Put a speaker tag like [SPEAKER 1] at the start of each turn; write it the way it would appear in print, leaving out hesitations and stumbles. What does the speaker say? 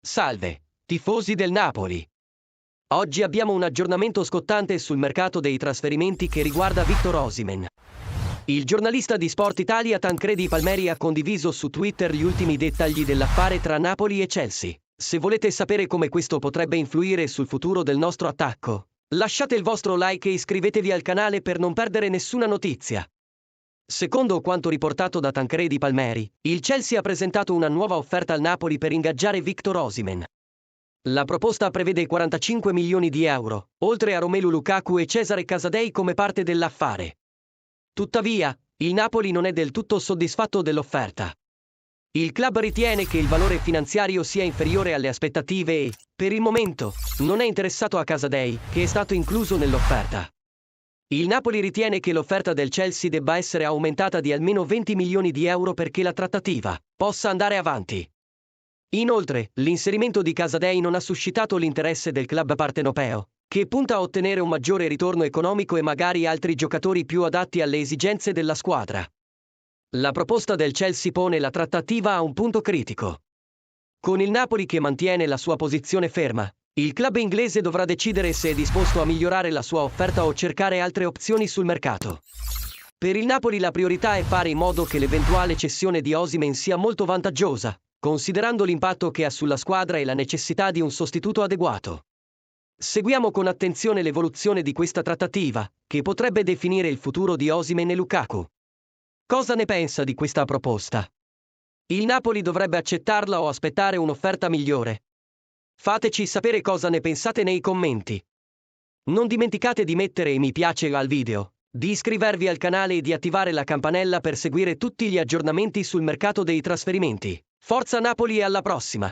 [SPEAKER 1] Salve, tifosi del Napoli! Oggi abbiamo un aggiornamento scottante sul mercato dei trasferimenti che riguarda Victor Osimhen. Il giornalista di Sport Italia Tancredi Palmeri ha condiviso su Twitter gli ultimi dettagli dell'affare tra Napoli e Chelsea. Se volete sapere come questo potrebbe influire sul futuro del nostro attacco, lasciate il vostro like e iscrivetevi al canale per non perdere nessuna notizia. Secondo quanto riportato da Tancredi Palmeri, il Chelsea ha presentato una nuova offerta al Napoli per ingaggiare Victor Osimhen. La proposta prevede 45 milioni di euro, oltre a Romelu Lukaku e Cesare Casadei come parte dell'affare. Tuttavia, il Napoli non è del tutto soddisfatto dell'offerta. Il club ritiene che il valore finanziario sia inferiore alle aspettative e, per il momento, non è interessato a Casadei, che è stato incluso nell'offerta. Il Napoli ritiene che l'offerta del Chelsea debba essere aumentata di almeno 20 milioni di euro perché la trattativa possa andare avanti. Inoltre, l'inserimento di Casadei non ha suscitato l'interesse del club partenopeo, che punta a ottenere un maggiore ritorno economico e magari altri giocatori più adatti alle esigenze della squadra. La proposta del Chelsea pone la trattativa a un punto critico. Con il Napoli che mantiene la sua posizione ferma, il club inglese dovrà decidere se è disposto a migliorare la sua offerta o cercare altre opzioni sul mercato. Per il Napoli la priorità è fare in modo che l'eventuale cessione di Osimhen sia molto vantaggiosa, considerando l'impatto che ha sulla squadra e la necessità di un sostituto adeguato. Seguiamo con attenzione l'evoluzione di questa trattativa, che potrebbe definire il futuro di Osimhen e Lukaku. Cosa ne pensa di questa proposta? Il Napoli dovrebbe accettarla o aspettare un'offerta migliore? Fateci sapere cosa ne pensate nei commenti. Non dimenticate di mettere mi piace al video, di iscrivervi al canale e di attivare la campanella per seguire tutti gli aggiornamenti sul mercato dei trasferimenti. Forza Napoli e alla prossima!